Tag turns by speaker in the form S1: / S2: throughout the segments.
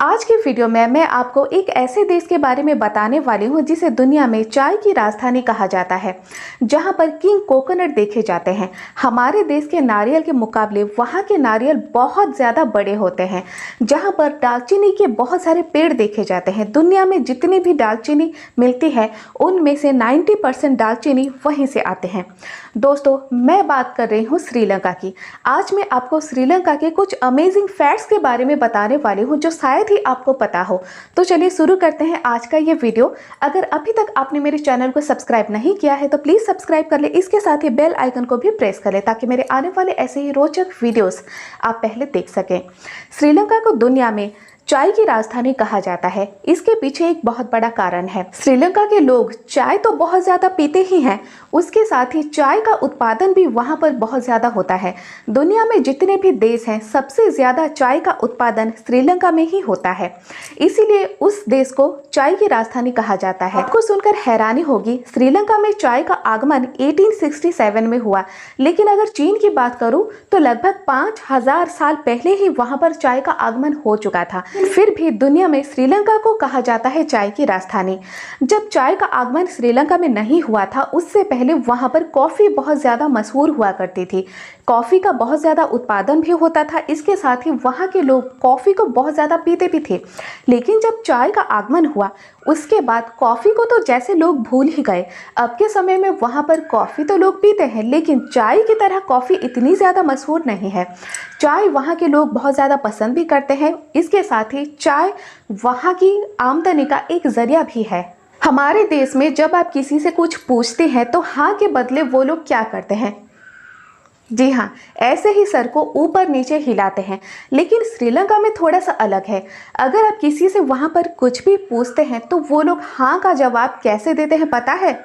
S1: आज की वीडियो में मैं आपको एक ऐसे देश के बारे में बताने वाली हूँ जिसे दुनिया में चाय की राजधानी कहा जाता है, जहाँ पर किंग कोकोनट देखे जाते हैं। हमारे देश के नारियल के मुकाबले वहाँ के नारियल बहुत ज़्यादा बड़े होते हैं, जहाँ पर दालचीनी के बहुत सारे पेड़ देखे जाते हैं। दुनिया में जितनी भी दालचीनी मिलती है उनमें से 90% दालचीनी वहीं से आते हैं। दोस्तों, मैं बात कर रही हूँ श्रीलंका की। आज मैं आपको श्रीलंका के कुछ अमेजिंग फैक्ट्स के बारे में बताने वाली हूँ जो शायद ही आपको पता हो। तो चलिए शुरू करते हैं आज का ये वीडियो। अगर अभी तक आपने मेरे चैनल को सब्सक्राइब नहीं किया है तो प्लीज़ सब्सक्राइब कर ले, इसके साथ ही बेल आइकन को भी प्रेस कर ले ताकि मेरे आने वाले ऐसे ही रोचक वीडियोस आप पहले देख सकें। श्रीलंका को दुनिया में चाय की राजधानी कहा जाता है। इसके पीछे एक बहुत बड़ा कारण है। श्रीलंका के लोग चाय तो बहुत ज़्यादा पीते ही हैं, उसके साथ ही चाय का उत्पादन भी वहाँ पर बहुत ज़्यादा होता है। दुनिया में जितने भी देश हैं सबसे ज़्यादा चाय का उत्पादन श्रीलंका में ही होता है, इसीलिए उस देश को चाय की राजधानी कहा जाता है। आपको सुनकर हैरानी होगी, श्रीलंका में चाय का आगमन 1867 में हुआ, लेकिन अगर चीन की बात करूँ तो लगभग 5000 साल पहले ही वहाँ पर चाय का आगमन हो चुका था। फिर भी दुनिया में श्रीलंका को कहा जाता है चाय की राजधानी। जब चाय का आगमन श्रीलंका में नहीं हुआ था उससे पहले वहां पर कॉफ़ी बहुत ज़्यादा मशहूर हुआ करती थी। कॉफ़ी का बहुत ज़्यादा उत्पादन भी होता था, इसके साथ ही वहाँ के लोग कॉफ़ी को बहुत ज़्यादा पीते भी थे। लेकिन जब चाय का आगमन हुआ उसके बाद कॉफ़ी को तो जैसे लोग भूल ही गए। अब के समय में वहाँ पर कॉफ़ी तो लोग पीते हैं, लेकिन चाय की तरह कॉफ़ी इतनी ज़्यादा मशहूर नहीं है। चाय वहाँ के लोग बहुत ज़्यादा पसंद भी करते हैं, इसके साथ ही चाय वहाँ की आमदनी का एक ज़रिया भी है। हमारे देश में जब आप किसी से कुछ पूछते हैं तो हाँ के बदले वो लोग क्या करते हैं? जी हाँ, ऐसे ही सर को ऊपर नीचे हिलाते हैं। लेकिन श्रीलंका में थोड़ा सा अलग है। अगर आप किसी से वहाँ पर कुछ भी पूछते हैं तो वो लोग हाँ का जवाब कैसे देते हैं पता है?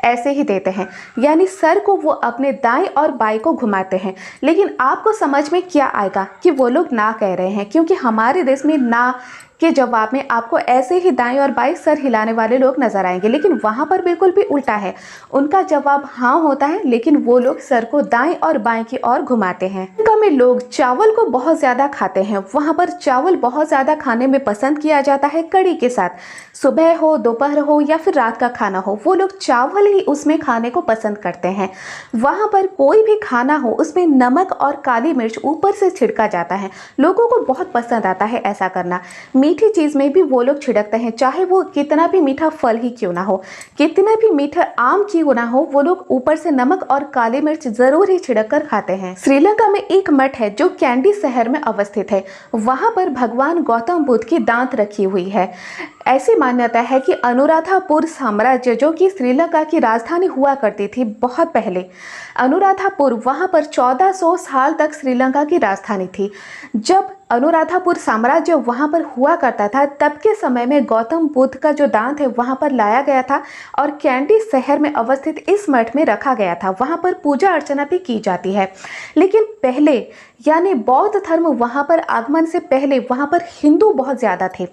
S1: ऐसे ही देते हैं, यानी सर को वो अपने दाएं और बाएं को घुमाते हैं। लेकिन आपको समझ में क्या आएगा कि वो लोग ना कह रहे हैं, क्योंकि हमारे देश में ना के जवाब में आपको ऐसे ही दाएं और बाएं सर हिलाने वाले लोग नजर आएंगे, लेकिन वहाँ पर बिल्कुल भी उल्टा है। उनका जवाब हाँ होता है, लेकिन वो लोग सर को दाएं और बाएं की ओर घुमाते हैं। श्रीलंका में लोग चावल को बहुत ज़्यादा खाते हैं। वहाँ पर चावल बहुत ज़्यादा खाने में पसंद किया जाता है कड़ी के साथ। सुबह हो, दोपहर हो या फिर रात का खाना हो, वो लोग चावल ही उसमें खाने को पसंद करते हैं। वहाँ पर कोई भी खाना हो उसमें नमक और काली मिर्च ऊपर से छिड़का जाता है। लोगों को बहुत पसंद आता है ऐसा करना। मीठी चीज़ में भी वो लोग छिड़कते हैं, चाहे वो कितना भी मीठा फल ही क्यों ना हो, कितना भी मीठा आम क्यों ना हो, वो लोग ऊपर से नमक और काली मिर्च जरूर ही छिड़क कर खाते हैं। श्रीलंका में एक मठ है जो कैंडी शहर में अवस्थित है। वहाँ पर भगवान गौतम बुद्ध की दांत रखी हुई है। ऐसी मान्यता है कि अनुराधापुर साम्राज्य, जो कि श्रीलंका की राजधानी हुआ करती थी बहुत पहले, अनुराधापुर वहाँ पर 1400 साल तक श्रीलंका की राजधानी थी। जब अनुराधापुर साम्राज्य वहाँ पर हुआ करता था तब के समय में गौतम बुद्ध का जो दांत है वहाँ पर लाया गया था और कैंडी शहर में अवस्थित इस मठ में रखा गया था। वहाँ पर पूजा अर्चना भी की जाती है। लेकिन पहले यानी बौद्ध धर्म वहाँ पर आगमन से पहले वहाँ पर हिंदू बहुत ज़्यादा थे।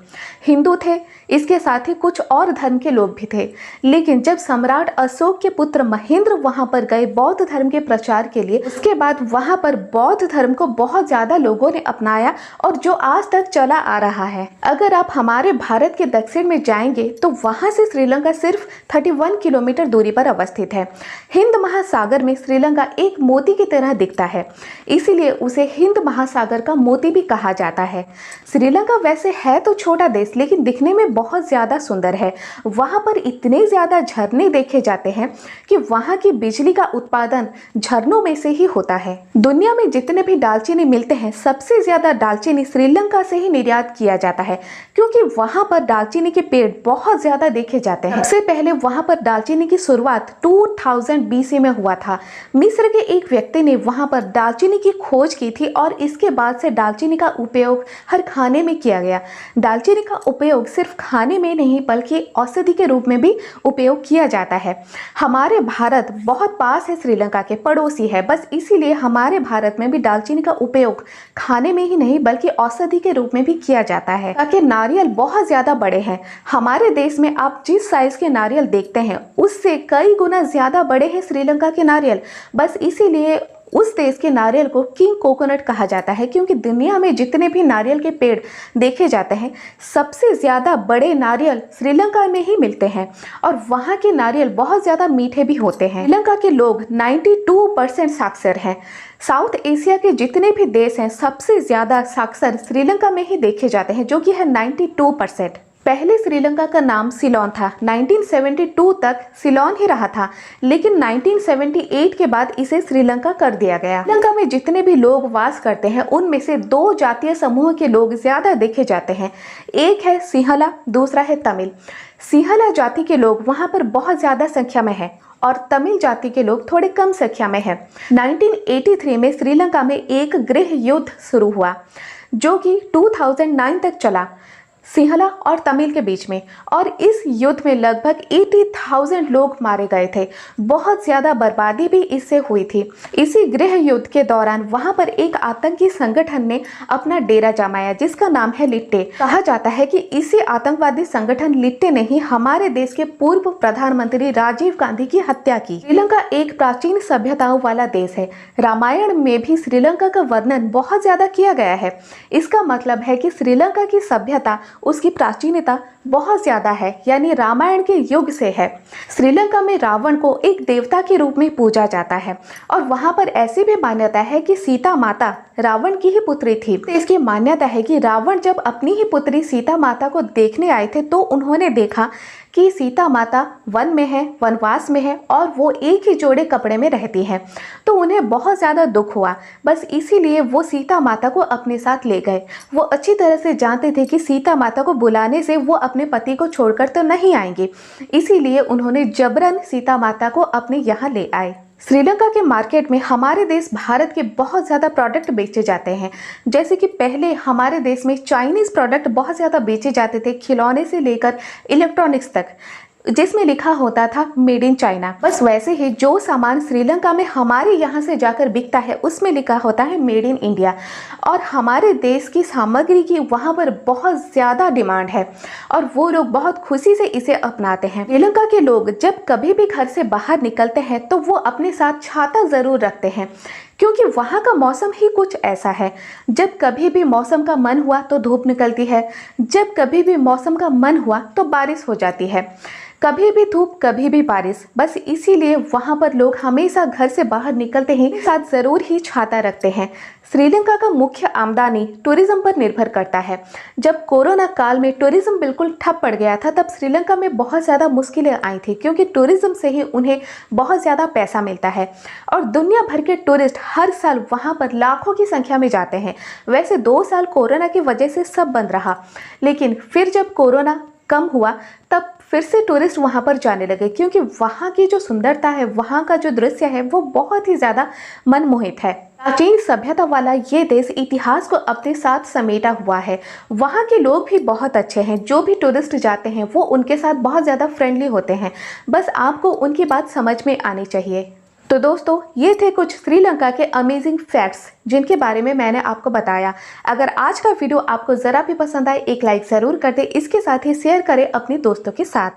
S1: हिंदू थे, इसके साथ ही कुछ और धर्म के लोग भी थे। लेकिन जब सम्राट अशोक के पुत्र महेंद्र वहाँ पर गए बौद्ध धर्म के प्रचार के लिए, उसके बाद वहाँ पर बौद्ध धर्म को बहुत ज़्यादा लोगों ने अपनाया और जो आज तक चला आ रहा है। अगर आप हमारे भारत के दक्षिण में जाएंगे तो वहाँ से श्रीलंका सिर्फ 31 किलोमीटर दूरी पर अवस्थित है। हिंद महासागर में श्रीलंका एक मोती की तरह दिखता है, इसीलिए उसे हिंद महासागर का मोती भी कहा जाता है। श्रीलंका वैसे है तो छोटा देश, लेकिन दिखने में बहुत ज़्यादा सुंदर है। वहाँ पर इतने ज़्यादा झरने देखे जाते हैं कि वहाँ की बिजली का उत्पादन झरनों में से ही होता है। दुनिया में जितने भी दालचीनी मिलते हैं सबसे ज़्यादा दालचीनी श्रीलंका से ही निर्यात किया जाता है, क्योंकि वहाँ पर दालचीनी के पेड़ बहुत ज़्यादा देखे जाते हैं। सबसे पहले वहाँ पर दालचीनी की शुरुआत 2000 BC में हुआ था। मिस्र के एक व्यक्ति ने वहाँ पर दालचीनी की खोज की थी और इसके बाद से दालचीनी का उपयोग हर खाने में किया गया। दालचीनी का उपयोग सिर्फ खाने में नहीं बल्कि औषधि के रूप में भी उपयोग किया जाता है। हमारे भारत बहुत पास है, श्रीलंका के पड़ोसी है, बस इसीलिए हमारे भारत में भी दालचीनी का उपयोग खाने में ही नहीं बल्कि औषधि के रूप में भी किया जाता है। ताकि नारियल बहुत ज़्यादा बड़े हैं। हमारे देश में आप जिस साइज़ के नारियल देखते हैं उससे कई गुना ज़्यादा बड़े हैं श्रीलंका के नारियल। बस इसीलिए उस देश के नारियल को किंग कोकोनट कहा जाता है, क्योंकि दुनिया में जितने भी नारियल के पेड़ देखे जाते हैं सबसे ज़्यादा बड़े नारियल श्रीलंका में ही मिलते हैं और वहाँ के नारियल बहुत ज़्यादा मीठे भी होते हैं। श्रीलंका के लोग 92% साक्षर हैं। साउथ एशिया के जितने भी देश हैं सबसे ज़्यादा साक्षर श्रीलंका में ही देखे जाते हैं, जो कि है 92%। पहले श्रीलंका का नाम सिलोन था। 1972 तक सिलोन ही रहा था, लेकिन 1978 के बाद इसे श्रीलंका कर दिया गया। श्रीलंका में जितने भी लोग वास करते हैं उनमें से 2 जातीय समूह के लोग ज्यादा देखे जाते हैं। एक है सिंहला, दूसरा है तमिल। सिंहला जाति के लोग वहां पर बहुत ज्यादा संख्या में है और तमिल जाति के लोग थोड़े कम संख्या में है। 1983 में श्रीलंका में एक गृह युद्ध शुरू हुआ जो कि 2009 तक चला, सिंहला और तमिल के बीच में, और इस युद्ध में लगभग 80,000 लोग मारे गए थे। बहुत ज़्यादा बर्बादी भी इससे हुई थी। इसी गृह युद्ध के दौरान वहां पर एक आतंकी संगठन ने अपना डेरा जमाया जिसका नाम है लिट्टे। कहा जाता है कि इसी आतंकवादी संगठन लिट्टे ने ही हमारे देश के पूर्व प्रधानमंत्री राजीव गांधी की हत्या की। श्रीलंका एक प्राचीन सभ्यताओं वाला देश है। रामायण में भी श्रीलंका का वर्णन बहुत ज्यादा किया गया है। इसका मतलब है कि श्रीलंका की सभ्यता, उसकी प्राचीनता बहुत ज्यादा है, यानी रामायण के युग से है। श्रीलंका में रावण को एक देवता के रूप में पूजा जाता है और वहां पर ऐसी भी मान्यता है कि सीता माता रावण की ही पुत्री थी। इसकी मान्यता है कि रावण जब अपनी ही पुत्री सीता माता को देखने आए थे तो उन्होंने देखा कि सीता माता वन में है, वनवास में है और वो एक ही जोड़े कपड़े में रहती है, तो उन्हें बहुत ज़्यादा दुख हुआ। बस इसीलिए वो सीता माता को अपने साथ ले गए। वो अच्छी तरह से जानते थे कि सीता माता को बुलाने से वो अपने पति को छोड़कर तो नहीं आएंगे, इसीलिए उन्होंने जबरन सीता माता को अपने यहाँ ले आए। श्रीलंका के मार्केट में हमारे देश भारत के बहुत ज़्यादा प्रोडक्ट बेचे जाते हैं। जैसे कि पहले हमारे देश में चाइनीज़ प्रोडक्ट बहुत ज़्यादा बेचे जाते थे, खिलौने से लेकर इलेक्ट्रॉनिक्स तक, जिसमें लिखा होता था मेड इन चाइना। बस वैसे ही जो सामान श्रीलंका में हमारे यहाँ से जाकर बिकता है उसमें लिखा होता है मेड इन इंडिया, और हमारे देश की सामग्री की वहाँ पर बहुत ज़्यादा डिमांड है और वो लोग बहुत खुशी से इसे अपनाते हैं। श्रीलंका के लोग जब कभी भी घर से बाहर निकलते हैं तो वो अपने साथ छाता ज़रूर रखते हैं, क्योंकि वहाँ का मौसम ही कुछ ऐसा है। जब कभी भी मौसम का मन हुआ तो धूप निकलती है, जब कभी भी मौसम का मन हुआ तो बारिश हो जाती है, कभी भी धूप कभी भी बारिश। बस इसीलिए वहाँ पर लोग हमेशा घर से बाहर निकलते ही साथ ज़रूर ही छाता रखते हैं। श्रीलंका का मुख्य आमदनी टूरिज्म पर निर्भर करता है। जब कोरोना काल में टूरिज्म बिल्कुल ठप पड़ गया था तब श्रीलंका में बहुत ज़्यादा मुश्किलें आई थी, क्योंकि टूरिज्म से ही उन्हें बहुत ज़्यादा पैसा मिलता है और दुनिया भर के टूरिस्ट हर साल वहाँ पर लाखों की संख्या में जाते हैं। वैसे 2 साल कोरोना की वजह से सब बंद रहा, लेकिन फिर जब कोरोना कम हुआ तब फिर से टूरिस्ट वहाँ पर जाने लगे, क्योंकि वहाँ की जो सुंदरता है, वहाँ का जो दृश्य है वो बहुत ही ज़्यादा मनमोहित है। प्राचीन सभ्यता वाला ये देश इतिहास को अपने साथ समेटा हुआ है। वहाँ के लोग भी बहुत अच्छे हैं। जो भी टूरिस्ट जाते हैं वो उनके साथ बहुत ज़्यादा फ्रेंडली होते हैं। बस आपको उनकी बात समझ में आनी चाहिए। तो दोस्तों, ये थे कुछ श्रीलंका के अमेजिंग फैक्ट्स जिनके बारे में मैंने आपको बताया। अगर आज का वीडियो आपको ज़रा भी पसंद आए, एक लाइक ज़रूर कर दें। इसके साथ ही शेयर करें अपने दोस्तों के साथ।